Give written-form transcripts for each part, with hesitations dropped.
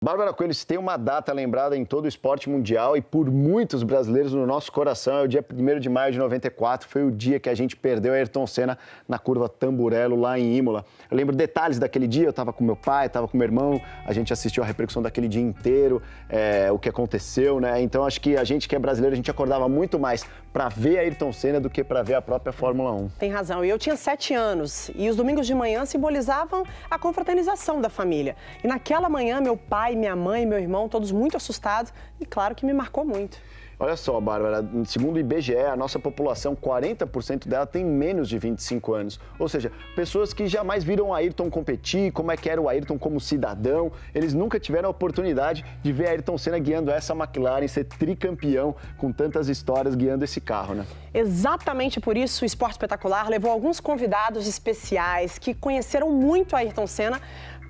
Bárbara Coelho, se tem uma data lembrada em todo o esporte mundial e por muitos brasileiros no nosso coração, é o dia 1º de maio de 94, foi o dia que a gente perdeu a Ayrton Senna na curva Tamburello, lá em Imola. Eu lembro detalhes daquele dia, eu estava com meu pai, estava com meu irmão, a gente assistiu a repercussão daquele dia inteiro, o que aconteceu, né? Então acho que a gente que é brasileiro, a gente acordava muito mais para ver a Ayrton Senna do que para ver a própria Fórmula 1. Tem razão, e eu tinha 7 anos e os domingos de manhã simbolizavam a confraternização da família. E naquela manhã, meu pai, minha mãe e meu irmão, todos muito assustados, e claro que me marcou muito. Olha só, Bárbara, segundo o IBGE, a nossa população, 40% dela tem menos de 25 anos. Ou seja, pessoas que jamais viram o Ayrton competir, como é que era o Ayrton como cidadão. Eles nunca tiveram a oportunidade de ver a Ayrton Senna guiando essa McLaren, ser tricampeão com tantas histórias guiando esse carro, né? Exatamente por isso o Esporte Espetacular levou alguns convidados especiais que conheceram muito a Ayrton Senna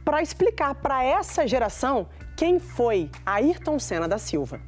para explicar para essa geração quem foi Ayrton Senna da Silva.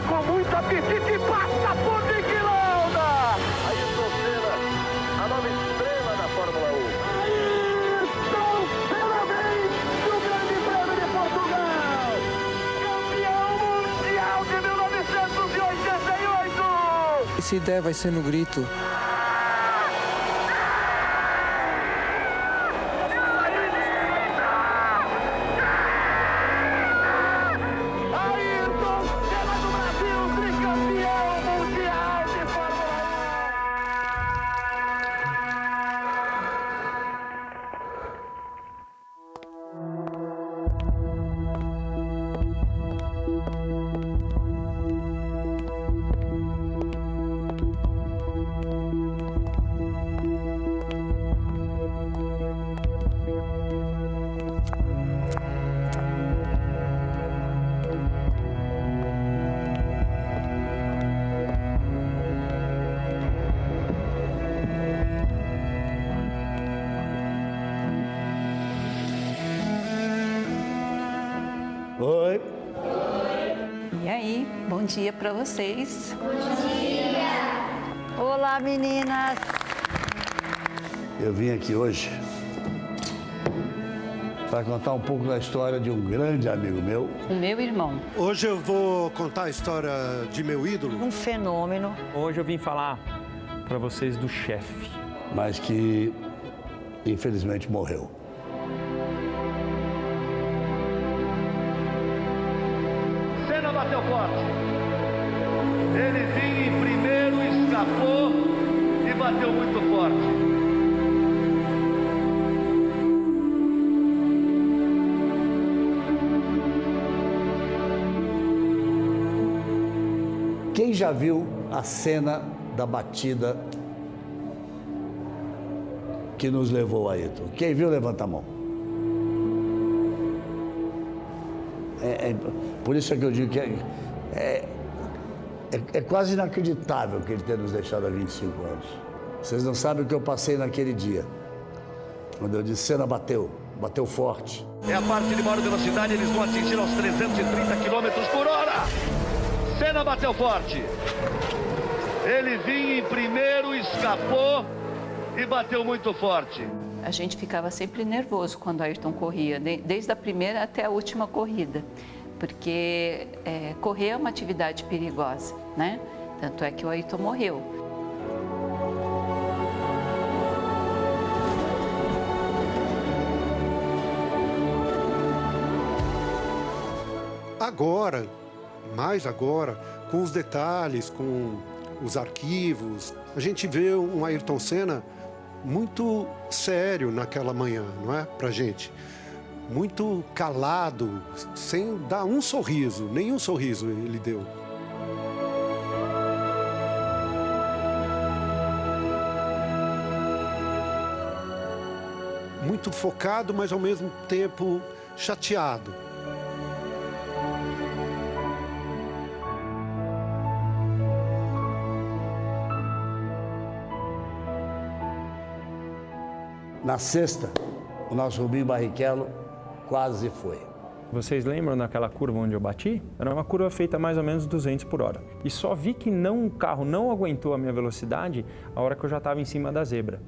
Com muito apetite, passa por Niki Lauda! Ayrton Senna, a nova estrela da Fórmula 1. Ayrton Senna vem do Grande Prêmio de Portugal! Campeão mundial de 1988! Se der, vai ser no grito. Oi. E aí, bom dia para vocês. Bom dia! Olá, meninas. Eu vim aqui hoje para contar um pouco da história de um grande amigo meu. O meu irmão. Hoje eu vou contar a história de meu ídolo. Um fenômeno. Hoje eu vim falar para vocês do chefe. Mas que, infelizmente, morreu. Senna bateu forte. Ele vinha em primeiro, escapou e bateu muito forte. Quem já viu a cena da batida que nos levou a Ayrton? Quem viu, levanta a mão. Por isso é que eu digo que é quase inacreditável que ele tenha nos deixado há 25 anos. Vocês não sabem o que eu passei naquele dia. Quando eu disse, Senna bateu forte. É a parte de maior velocidade, eles vão atingir aos 330 km por hora. Senna bateu forte. Ele vinha em primeiro, escapou e bateu muito forte. A gente ficava sempre nervoso quando o Ayrton corria, desde a primeira até a última corrida. porque correr é uma atividade perigosa, né? Tanto é que o Ayrton morreu. Agora, mais agora, com os detalhes, com os arquivos, a gente vê um Ayrton Senna muito sério naquela manhã, não é? Pra gente. Muito calado, sem dar um sorriso, nenhum sorriso ele deu. Muito focado, mas ao mesmo tempo chateado. Na sexta, o nosso Rubinho Barrichello quase foi. Vocês lembram daquela curva onde eu bati? Era uma curva feita a mais ou menos 200 por hora. E só vi que o carro não aguentou a minha velocidade a hora que eu já estava em cima da zebra.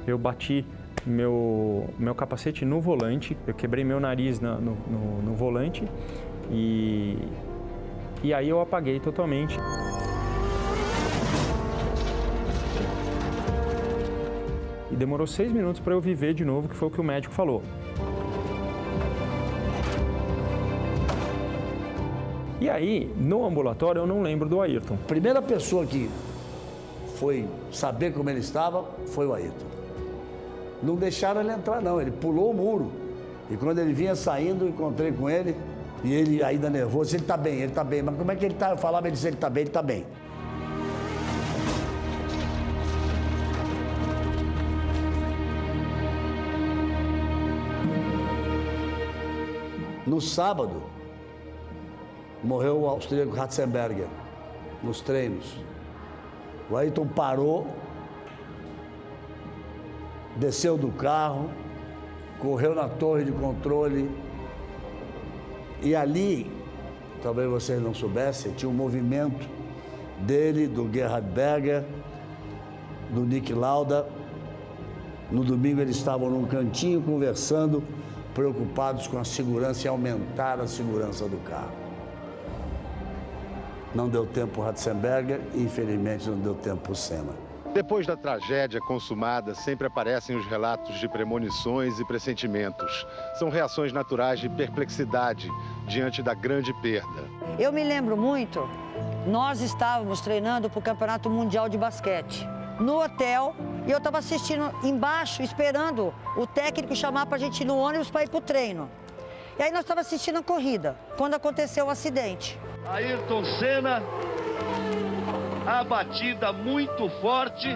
Eu bati meu capacete no volante, eu quebrei meu nariz no volante e aí eu apaguei totalmente. E demorou 6 minutos para eu viver de novo, que foi o que o médico falou. E aí, no ambulatório, eu não lembro do Ayrton. A primeira pessoa que foi saber como ele estava foi o Ayrton. Não deixaram ele entrar, não. Ele pulou o muro. E quando ele vinha saindo, eu encontrei com ele. E ele ainda nervoso. Ele tá bem, ele tá bem. Mas como é que ele tá? Eu falava, ele disse, ele tá bem, ele tá bem. No sábado, morreu o austríaco Ratzenberger, nos treinos. O Ayrton parou, desceu do carro, correu na torre de controle e ali, talvez vocês não soubessem, tinha um movimento dele, do Gerhard Berger, do Nick Lauda. No domingo eles estavam num cantinho conversando, preocupados com a segurança e aumentar a segurança do carro. Não deu tempo o Ratzenberger e, infelizmente, não deu tempo o Senna. Depois da tragédia consumada, sempre aparecem os relatos de premonições e pressentimentos. São reações naturais de perplexidade diante da grande perda. Eu me lembro muito, nós estávamos treinando para o Campeonato Mundial de Basquete. No hotel, e eu estava assistindo embaixo, esperando o técnico chamar para a gente ir no ônibus para ir para o treino. E aí nós estávamos assistindo a corrida, quando aconteceu o acidente. Ayrton Senna, a batida muito forte.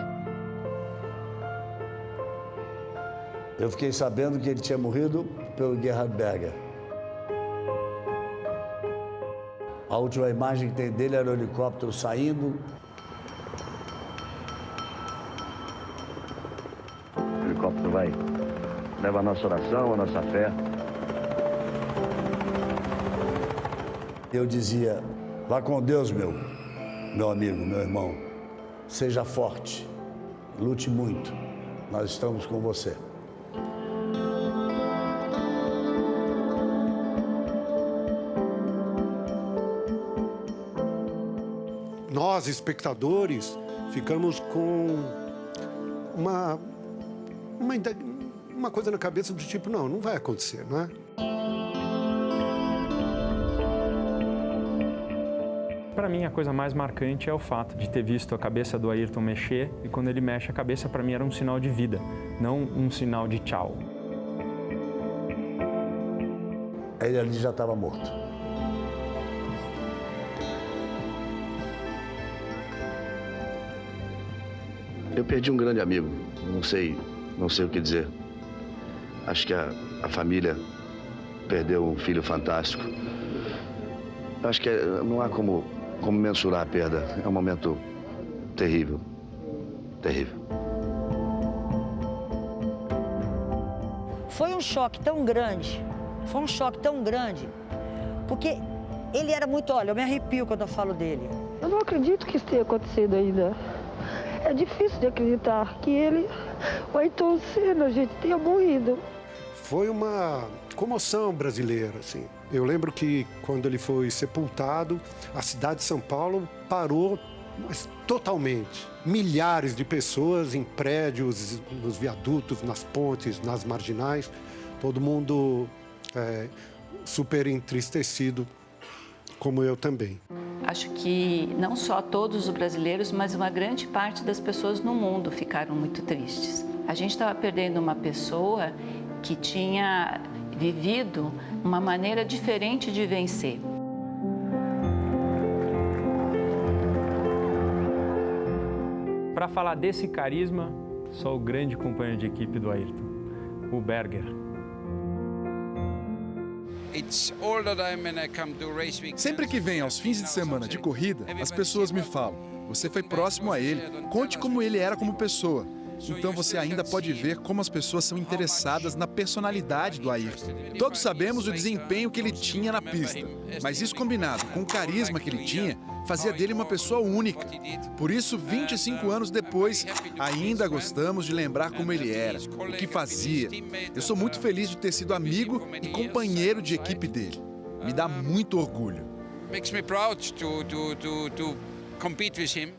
Eu fiquei sabendo que ele tinha morrido pelo Gerhard Berger. A última imagem que tem dele era o helicóptero saindo. O helicóptero leva a nossa oração, a nossa fé. Eu dizia, vá com Deus, meu amigo, meu irmão. Seja forte, lute muito. Nós estamos com você. Nós, espectadores, ficamos com uma coisa na cabeça do tipo, não vai acontecer, não é? Para mim, a coisa mais marcante é o fato de ter visto a cabeça do Ayrton mexer, e quando ele mexe a cabeça, para mim era um sinal de vida, não um sinal de tchau. Ele ali já estava morto. Eu perdi um grande amigo, não sei o que dizer. Acho que a família perdeu um filho fantástico. Acho que não há como mensurar a perda. É um momento terrível, terrível. Foi um choque tão grande, porque ele era muito, olha, eu me arrepio quando eu falo dele. Eu não acredito que isso tenha acontecido ainda. É difícil de acreditar que ele, o Ayrton Senna, gente, tenha morrido. foi uma comoção brasileira, assim. Eu lembro que quando ele foi sepultado, a cidade de São Paulo parou, mas totalmente. Milhares de pessoas em prédios, nos viadutos, nas pontes, nas marginais, todo mundo super entristecido, como eu também. Acho que não só todos os brasileiros, mas uma grande parte das pessoas no mundo ficaram muito tristes. A gente estava perdendo uma pessoa que tinha vivido uma maneira diferente de vencer. Para falar desse carisma, só o grande companheiro de equipe do Ayrton, o Berger. Sempre que vem aos fins de semana de corrida, as pessoas me falam: você foi próximo a ele, conte como ele era como pessoa. Então você ainda pode ver como as pessoas são interessadas na personalidade do Ayrton. Todos sabemos o desempenho que ele tinha na pista, mas isso combinado com o carisma que ele tinha, fazia dele uma pessoa única. Por isso, 25 anos depois, ainda gostamos de lembrar como ele era, o que fazia. Eu sou muito feliz de ter sido amigo e companheiro de equipe dele. Me dá muito orgulho. Makes me proud to compete with him.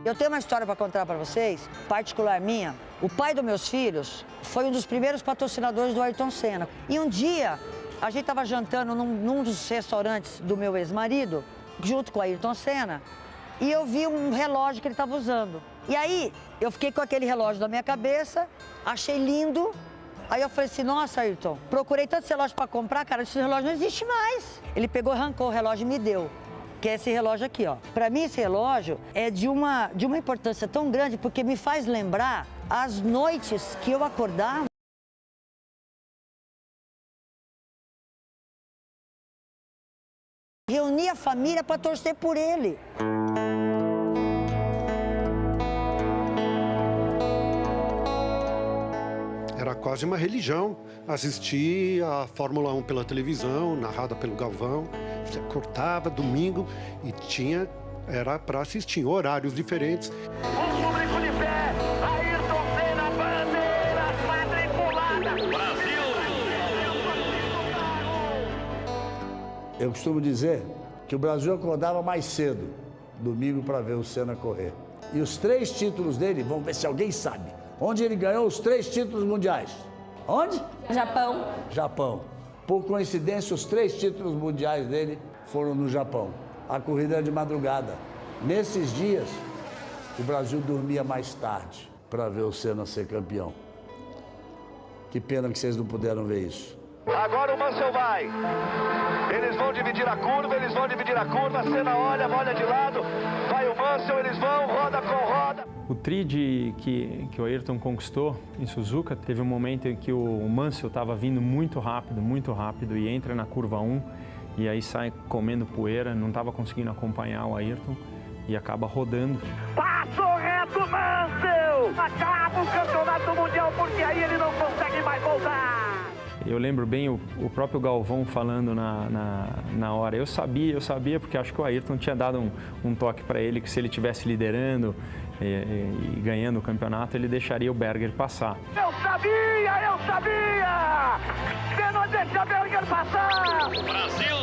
Eu tenho uma história para contar para vocês, particular minha. O pai dos meus filhos foi um dos primeiros patrocinadores do Ayrton Senna. E um dia, a gente estava jantando num dos restaurantes do meu ex-marido, junto com o Ayrton Senna, e eu vi um relógio que ele estava usando. E aí, eu fiquei com aquele relógio na minha cabeça, achei lindo. Aí eu falei assim: nossa, Ayrton, procurei tanto relógio para comprar, cara, esse relógio não existe mais. Ele pegou, arrancou o relógio e me deu. Que é esse relógio aqui, ó. Para mim, esse relógio é de uma importância tão grande, porque me faz lembrar as noites que eu acordava. Reunia a família para torcer por ele. Era quase uma religião assistir a Fórmula 1 pela televisão, narrada pelo Galvão. Você acordava domingo e era para assistir em horários diferentes. O público de pé, Ayrton Senna, bandeira quadriculada. Brasil! Eu costumo dizer que o Brasil acordava mais cedo, domingo, para ver o Senna correr. E os 3 títulos dele, vamos ver se alguém sabe, onde ele ganhou os 3 títulos mundiais. Onde? Japão. Japão. Por coincidência, os 3 títulos mundiais dele foram no Japão. A corrida era de madrugada. Nesses dias, o Brasil dormia mais tarde para ver o Senna ser campeão. Que pena que vocês não puderam ver isso. Agora o Mansell vai. Eles vão dividir a curva, Senna olha de lado. Vai o Mansell, eles vão, roda com roda. O trid que o Ayrton conquistou em Suzuka, teve um momento em que o Mansell estava vindo muito rápido e entra na curva 1 e aí sai comendo poeira, não estava conseguindo acompanhar o Ayrton e acaba rodando. Passou reto, Mansell! Acaba o campeonato mundial porque aí ele não consegue mais voltar. Eu lembro bem o próprio Galvão falando na hora. Eu sabia, porque acho que o Ayrton tinha dado um toque para ele que se ele estivesse liderando e ganhando o campeonato, ele deixaria o Berger passar. Eu sabia! Senna deixa Berger passar! Brasil!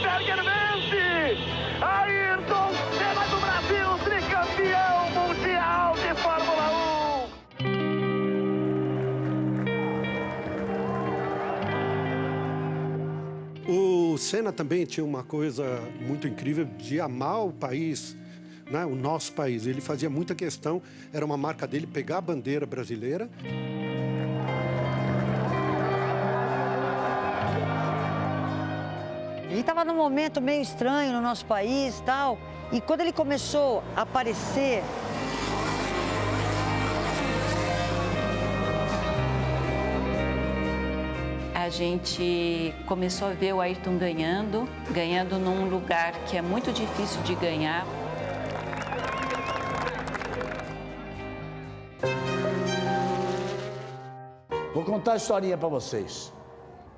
Berger vence! Ayrton Senna do Brasil, tricampeão mundial de Fórmula 1. O Senna também tinha uma coisa muito incrível de amar o país, né? O nosso país. Ele fazia muita questão, era uma marca dele pegar a bandeira brasileira. Ele estava num momento meio estranho no nosso país e tal. E quando ele começou a aparecer, a gente começou a ver o Ayrton ganhando num lugar que é muito difícil de ganhar. Vou contar a historinha para vocês.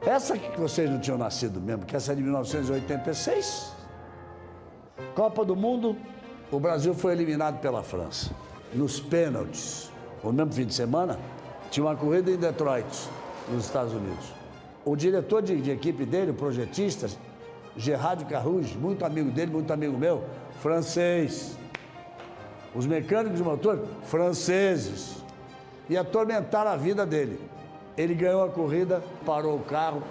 Essa que vocês não tinham nascido mesmo, que essa é de 1986. Copa do Mundo, o Brasil foi eliminado pela França. Nos pênaltis, no mesmo fim de semana, tinha uma corrida em Detroit, nos Estados Unidos. O diretor de equipe dele, o projetista, Gerard Carouge, muito amigo dele, muito amigo meu, francês. Os mecânicos de motor, franceses. E atormentaram a vida dele. Ele ganhou a corrida, parou o carro,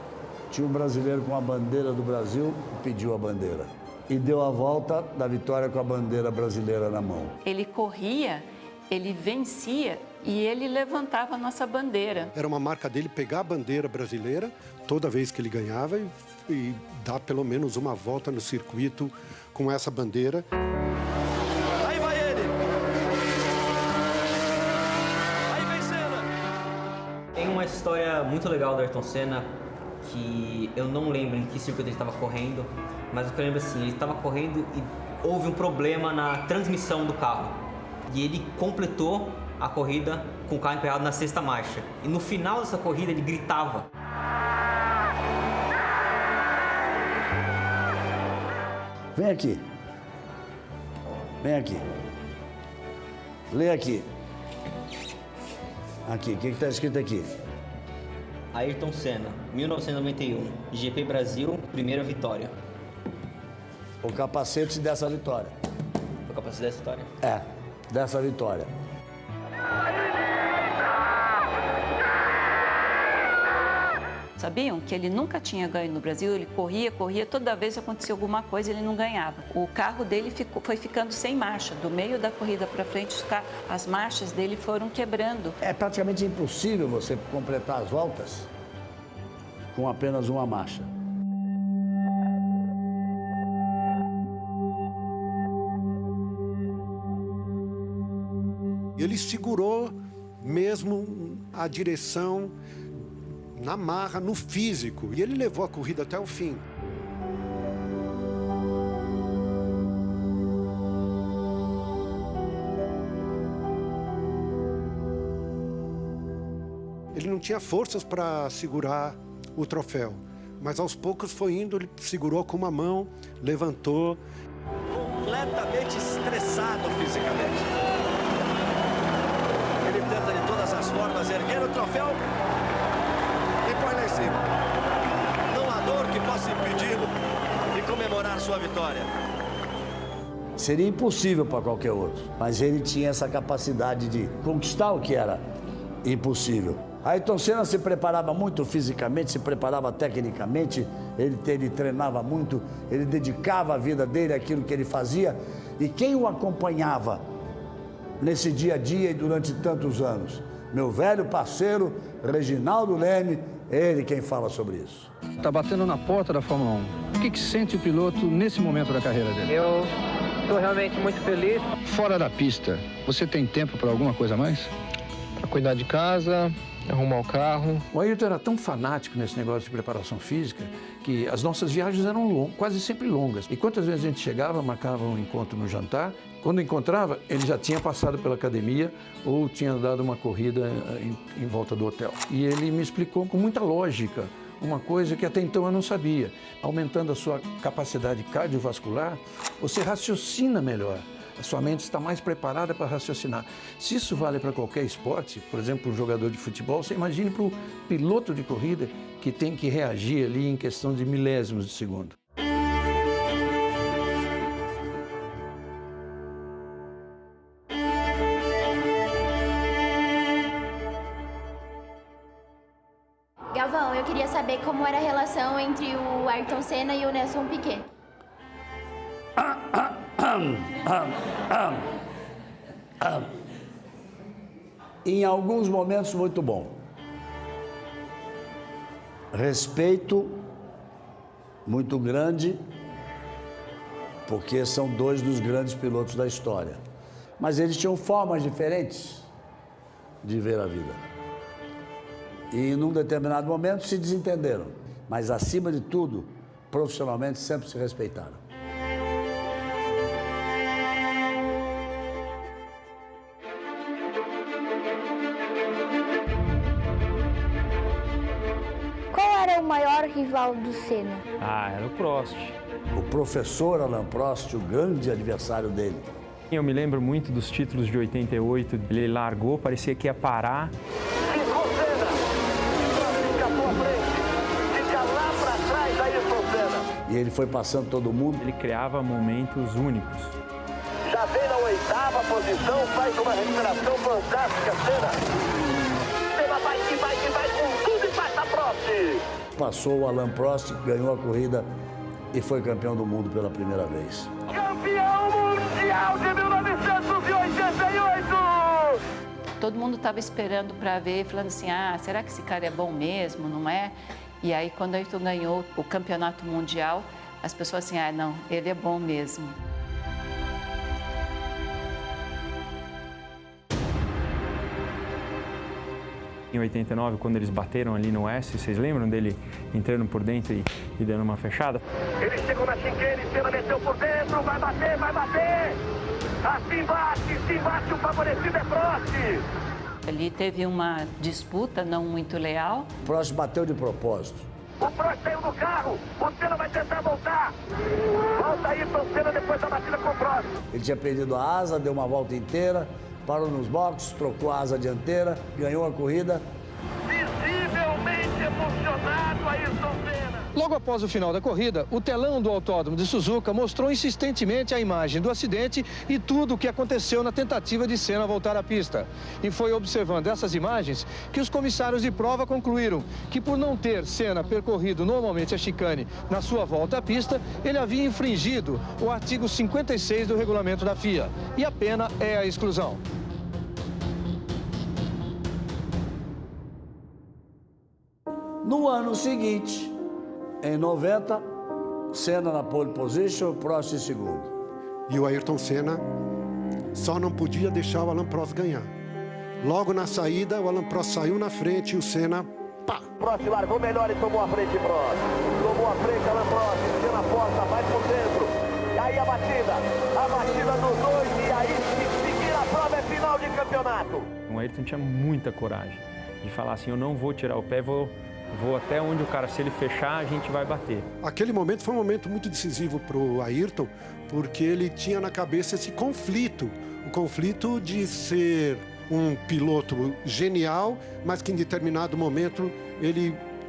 tinha um brasileiro com a bandeira do Brasil e pediu a bandeira. E deu a volta da vitória com a bandeira brasileira na mão. Ele corria, ele vencia e ele levantava a nossa bandeira. Era uma marca dele pegar a bandeira brasileira toda vez que ele ganhava e dar pelo menos uma volta no circuito com essa bandeira. Aí vai ele! Aí vem Senna! Tem uma história muito legal do Ayrton Senna, que eu não lembro em que circuito ele estava correndo, mas o que eu lembro assim, ele estava correndo e houve um problema na transmissão do carro. E ele completou a corrida com o carro emperrado na 6ª marcha. E no final dessa corrida ele gritava. Vem aqui. Vem aqui. Lê aqui. Aqui, o que está escrito aqui? Ayrton Senna, 1991, GP Brasil, primeira vitória. O capacete dessa vitória. O capacete dessa vitória? É, dessa vitória. Sabiam que ele nunca tinha ganho no Brasil? Ele corria, toda vez que acontecia alguma coisa ele não ganhava. O carro dele foi ficando sem marcha. Do meio da corrida para frente, as marchas dele foram quebrando. É praticamente impossível você completar as voltas com apenas uma marcha. Ele segurou mesmo a direção na marra, no físico, e ele levou a corrida até o fim. Ele não tinha forças para segurar o troféu, mas aos poucos foi indo, ele segurou com uma mão, levantou. Completamente estressado fisicamente. Ele tenta de todas as formas erguer o troféu e põe lá em cima. Não há dor que possa impedi-lo de comemorar sua vitória. Seria impossível para qualquer outro, mas ele tinha essa capacidade de conquistar o que era impossível. Ayrton Senna se preparava muito fisicamente, se preparava tecnicamente, ele treinava muito, ele dedicava a vida dele àquilo que ele fazia. E quem o acompanhava nesse dia a dia e durante tantos anos? Meu velho parceiro, Reginaldo Leme, ele quem fala sobre isso. Está batendo na porta da Fórmula 1. O que sente o piloto nesse momento da carreira dele? Eu estou realmente muito feliz. Fora da pista, você tem tempo para alguma coisa a mais? Para cuidar de casa, arrumar o carro. O Ayrton era tão fanático nesse negócio de preparação física que as nossas viagens eram quase sempre longas. E quantas vezes a gente chegava, marcava um encontro no jantar, quando encontrava, ele já tinha passado pela academia ou tinha dado uma corrida em volta do hotel. E ele me explicou com muita lógica uma coisa que até então eu não sabia. Aumentando a sua capacidade cardiovascular, você raciocina melhor. A sua mente está mais preparada para raciocinar. Se isso vale para qualquer esporte, por exemplo, um jogador de futebol, você imagine para o piloto de corrida que tem que reagir ali em questão de milésimos de segundo. Galvão, eu queria saber como era a relação entre o Ayrton Senna e o Nelson Piquet. Em alguns momentos, muito bom. Respeito muito grande, porque são dois dos grandes pilotos da história. Mas eles tinham formas diferentes de ver a vida. E, num determinado momento, se desentenderam. Mas, acima de tudo, profissionalmente, sempre se respeitaram. Qual era o maior rival do Senna? Ah, era o Prost. O professor Alain Prost, o grande adversário dele. Eu me lembro muito dos títulos de 88. Ele largou, parecia que ia parar. Ficou Senna. Fica à sua frente. Fica lá para trás da Ayrton Senna. E ele foi passando todo mundo. Ele criava momentos únicos. Já vem na 8ª posição, faz uma recuperação fantástica, Senna. Senna vai com tudo e passa Prost. Passou o Alain Prost, ganhou a corrida e foi campeão do mundo pela primeira vez. Campeão mundial de 1988! Todo mundo estava esperando para ver, falando assim, será que esse cara é bom mesmo, não é? E aí, quando o Ayrton ganhou o campeonato mundial, as pessoas assim, não, ele é bom mesmo. Em 89, quando eles bateram ali no S, vocês lembram dele entrando por dentro e dando uma fechada? Ele chegou na chicane, Senna meteu por dentro, vai bater! Assim bate, o favorecido é Prost! Ali teve uma disputa não muito leal. O Prost bateu de propósito. O Prost saiu do carro, o Senna vai tentar voltar. Volta aí para o Senna depois da batida com o Prost. Ele tinha perdido a asa, deu uma volta inteira, parou nos boxes, trocou a asa dianteira, ganhou a corrida. Visivelmente emocionado Ayrton Senna. Logo após o final da corrida, o telão do Autódromo de Suzuka mostrou insistentemente a imagem do acidente e tudo o que aconteceu na tentativa de Senna voltar à pista. E foi observando essas imagens que os comissários de prova concluíram que, por não ter Senna percorrido normalmente a chicane na sua volta à pista, ele havia infringido o artigo 56 do regulamento da FIA. E a pena é a exclusão. No ano seguinte, em 90, Senna na pole position, Prost em segundo. E o Ayrton Senna só não podia deixar o Alain Prost ganhar. Logo na saída, o Alain Prost saiu na frente e o Senna, pá! Prost largou melhor e tomou a frente, Prost. Tomou a frente, Alain Prost, Senna porta, vai por dentro. E aí a batida dos dois, e aí se seguir a prova é final de campeonato. O Ayrton tinha muita coragem de falar assim, eu não vou tirar o pé, vou até onde o cara, se ele fechar, a gente vai bater. Aquele momento foi um momento muito decisivo para o Ayrton, porque ele tinha na cabeça esse conflito. O conflito de ser um piloto genial, mas que em determinado momento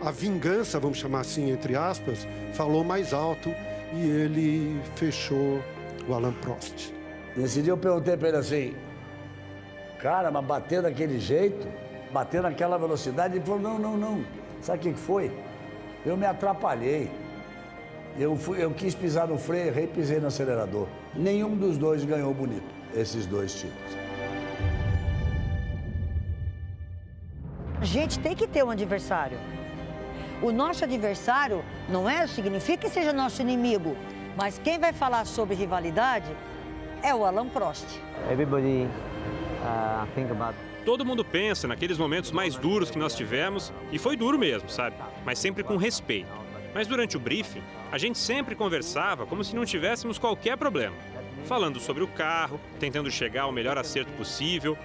a vingança, vamos chamar assim, entre aspas, falou mais alto e ele fechou o Alain Prost. Nesse dia eu perguntei para ele assim, cara, mas bater daquele jeito, bater naquela velocidade, ele falou, não. Sabe o que foi? Eu me atrapalhei. Eu quis pisar no freio, errei, pisei no acelerador. Nenhum dos dois ganhou bonito, esses dois títulos. A gente tem que ter um adversário. O nosso adversário significa que seja nosso inimigo, mas quem vai falar sobre rivalidade é o Alain Prost. Everybody think about. Todo mundo pensa naqueles momentos mais duros que nós tivemos, e foi duro mesmo, sabe? Mas sempre com respeito. Mas durante o briefing, a gente sempre conversava como se não tivéssemos qualquer problema. Falando sobre o carro, tentando chegar ao melhor acerto possível.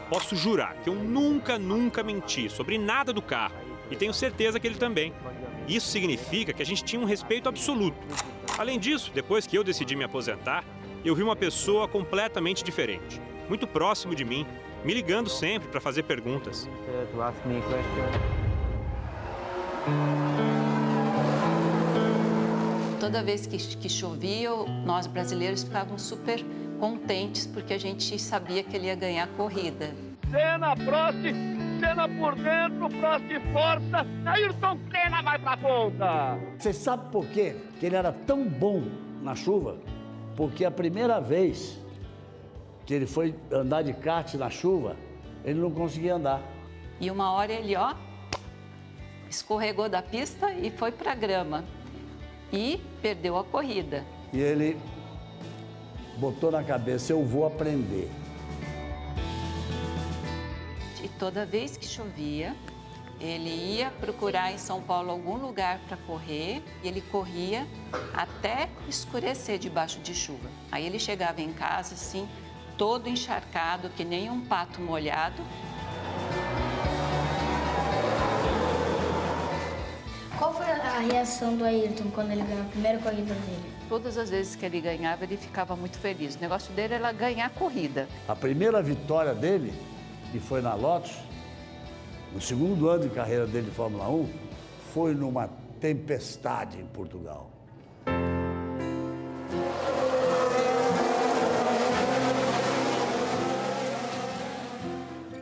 Posso jurar que eu nunca menti sobre nada do carro. E tenho certeza que ele também. Isso significa que a gente tinha um respeito absoluto. Além disso, depois que eu decidi me aposentar, eu vi uma pessoa completamente diferente. Muito próximo de mim, me ligando sempre para fazer perguntas. Toda vez que chovia, nós brasileiros ficávamos super contentes porque a gente sabia que ele ia ganhar a corrida. Senna, Prost, Senna por dentro, Prost força, Ayrton Senna vai pra ponta. Você sabe por quê que ele era tão bom na chuva? Porque a primeira vez que ele foi andar de kart na chuva, ele não conseguia andar. E uma hora ele, escorregou da pista e foi para a grama. E perdeu a corrida. E ele botou na cabeça, eu vou aprender. E toda vez que chovia, ele ia procurar em São Paulo algum lugar para correr e ele corria até escurecer debaixo de chuva. Aí ele chegava em casa assim, todo encharcado, que nem um pato molhado. Qual foi a a reação do Ayrton quando ele ganhou a primeira corrida dele? Todas as vezes que ele ganhava, ele ficava muito feliz. O negócio dele era ganhar a corrida. A primeira vitória dele, que foi na Lotus, no segundo ano de carreira dele de Fórmula 1, foi numa tempestade em Portugal.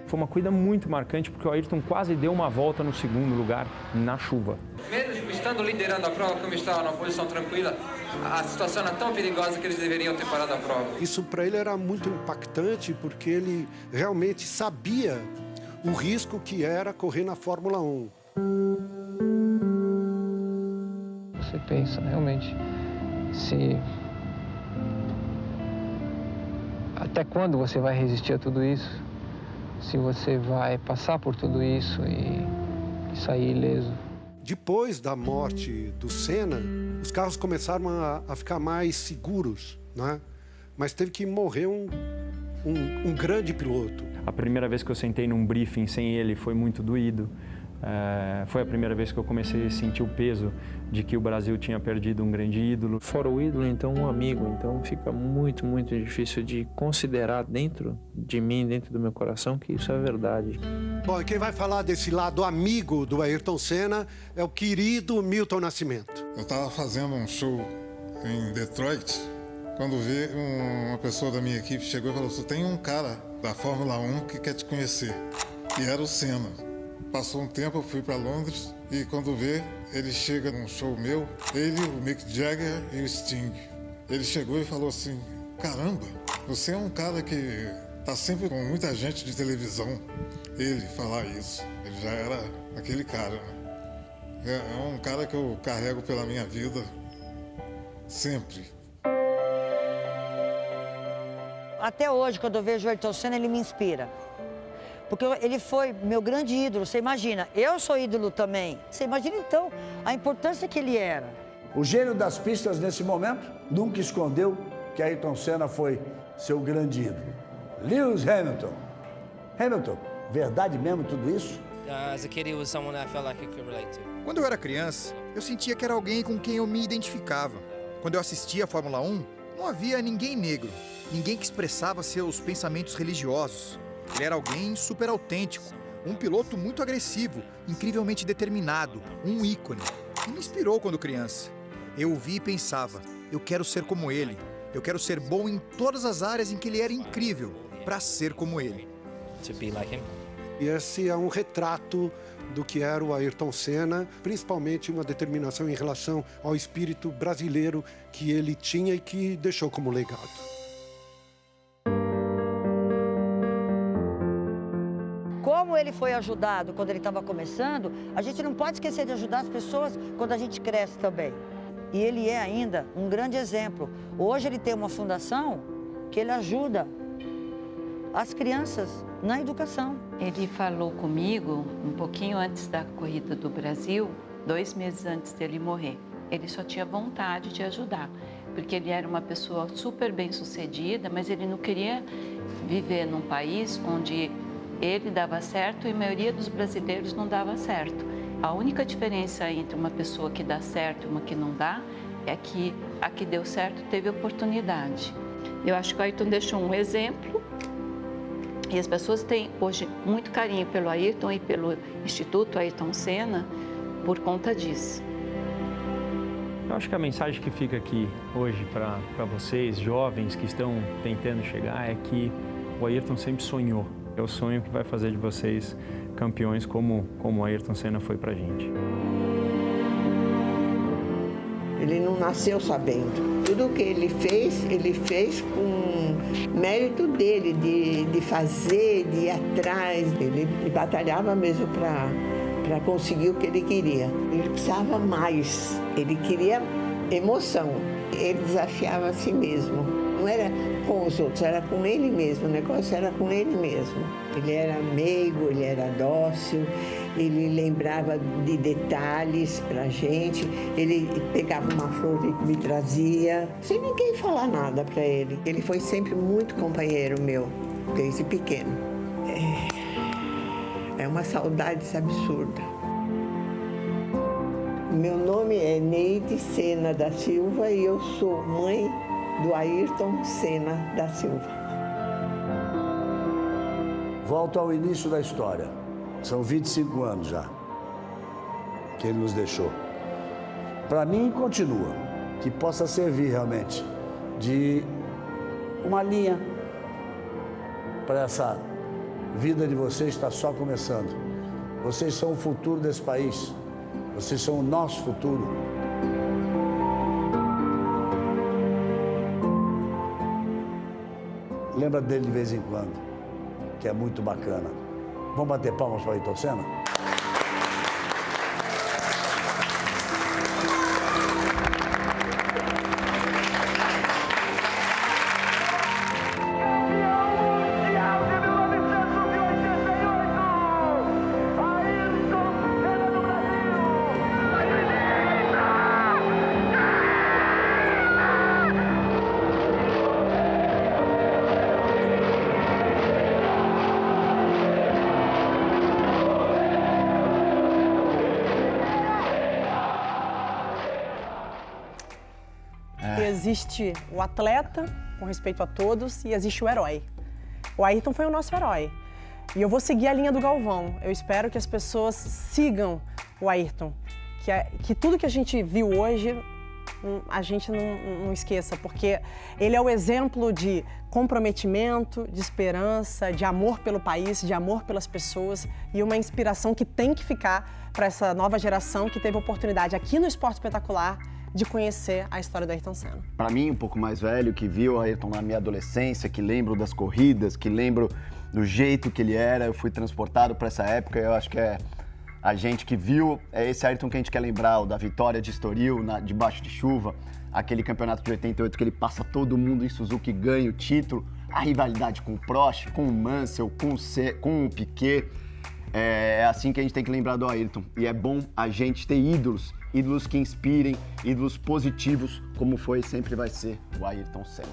Foi uma corrida muito marcante, porque o Ayrton quase deu uma volta no segundo lugar na chuva. Mesmo estando liderando a prova, como estava numa posição tranquila, a situação era tão perigosa que eles deveriam ter parado a prova. Isso para ele era muito impactante, porque ele realmente sabia o risco que era correr na Fórmula 1. Você pensa realmente até quando você vai resistir a tudo isso? Se você vai passar por tudo isso e sair ileso. Depois da morte do Senna, os carros começaram a ficar mais seguros, né? Mas teve que morrer um grande piloto. A primeira vez que eu sentei num briefing sem ele foi muito doído. Foi a primeira vez que eu comecei a sentir o peso de que o Brasil tinha perdido um grande ídolo. Fora o ídolo, então um amigo. Então fica muito, muito difícil de considerar dentro de mim, dentro do meu coração, que isso é verdade. Bom, e quem vai falar desse lado amigo do Ayrton Senna é o querido Milton Nascimento. Eu estava fazendo um show em Detroit, quando vi uma pessoa da minha equipe chegou e falou: "Você tem um cara da Fórmula 1 que quer te conhecer." E era o Senna. Passou um tempo, eu fui para Londres e quando vê, ele chega num show meu, ele, o Mick Jagger e o Sting. Ele chegou e falou assim: "Caramba, você é um cara que tá sempre com muita gente de televisão." Ele falar isso, ele já era aquele cara, né? É um cara que eu carrego pela minha vida sempre. Até hoje, quando eu vejo o Ayrton Senna, ele me inspira. Porque ele foi meu grande ídolo, você imagina. Eu sou ídolo também. Você imagina, então, a importância que ele era. O gênio das pistas, nesse momento, nunca escondeu que Ayrton Senna foi seu grande ídolo. Lewis Hamilton. Hamilton, verdade mesmo tudo isso? Quando eu era criança, eu sentia que era alguém com quem eu me identificava. Quando eu assistia a Fórmula 1, não havia ninguém negro, ninguém que expressava seus pensamentos religiosos. Ele era alguém super autêntico, um piloto muito agressivo, incrivelmente determinado, um ícone. E me inspirou quando criança. Eu o vi e pensava: eu quero ser como ele. Eu quero ser bom em todas as áreas em que ele era incrível, para ser como ele. E esse é um retrato do que era o Ayrton Senna, principalmente uma determinação em relação ao espírito brasileiro que ele tinha e que deixou como legado. Como ele foi ajudado quando ele estava começando, a gente não pode esquecer de ajudar as pessoas quando a gente cresce também. E ele é ainda um grande exemplo. Hoje ele tem uma fundação que ele ajuda as crianças na educação. Ele falou comigo um pouquinho antes da corrida do Brasil, 2 meses antes dele morrer. Ele só tinha vontade de ajudar, porque ele era uma pessoa super bem-sucedida, mas ele não queria viver num país onde ele dava certo e a maioria dos brasileiros não dava certo. A única diferença entre uma pessoa que dá certo e uma que não dá é que a que deu certo teve oportunidade. Eu acho que o Ayrton deixou um exemplo e as pessoas têm hoje muito carinho pelo Ayrton e pelo Instituto Ayrton Senna por conta disso. Eu acho que a mensagem que fica aqui hoje para vocês, jovens que estão tentando chegar, é que o Ayrton sempre sonhou. É o sonho que vai fazer de vocês campeões como o Ayrton Senna foi pra gente. Ele não nasceu sabendo. Tudo que ele fez com mérito dele, de fazer, de ir atrás. Ele batalhava mesmo para conseguir o que ele queria. Ele precisava mais, ele queria emoção. Ele desafiava a si mesmo. Não era com os outros, era com ele mesmo, o negócio era com ele mesmo. Ele era meigo, ele era dócil, ele lembrava de detalhes pra gente, ele pegava uma flor e me trazia, sem ninguém falar nada pra ele. Ele foi sempre muito companheiro meu, desde pequeno. É uma saudade absurda. Meu nome é Neide Senna da Silva e eu sou mãe do Ayrton Senna da Silva. Volto ao início da história. São 25 anos já que ele nos deixou. Para mim, continua. Que possa servir realmente de uma linha para essa vida de vocês está só começando. Vocês são o futuro desse país. Vocês são o nosso futuro. Lembra dele de vez em quando, que é muito bacana. Vamos bater palmas para o Ayrton Senna? Existe o atleta, com respeito a todos, e existe o herói. O Ayrton foi o nosso herói. E eu vou seguir a linha do Galvão. Eu espero que as pessoas sigam o Ayrton. Que tudo que a gente viu hoje, a gente não esqueça, porque ele é o exemplo de comprometimento, de esperança, de amor pelo país, de amor pelas pessoas e uma inspiração que tem que ficar para essa nova geração que teve a oportunidade aqui no Esporte Espetacular de conhecer a história do Ayrton Senna. Para mim, um pouco mais velho, que viu o Ayrton na minha adolescência, que lembro das corridas, que lembro do jeito que ele era, eu fui transportado para essa época, eu acho que é a gente que viu, é esse Ayrton que a gente quer lembrar, o da vitória de Estoril, debaixo de chuva, aquele campeonato de 88 que ele passa todo mundo em Suzuka e ganha o título, a rivalidade com o Prost, com o Mansell, com o Piquet. É assim que a gente tem que lembrar do Ayrton. E é bom a gente ter ídolos que inspirem, ídolos positivos, como foi e sempre vai ser o Ayrton Senna.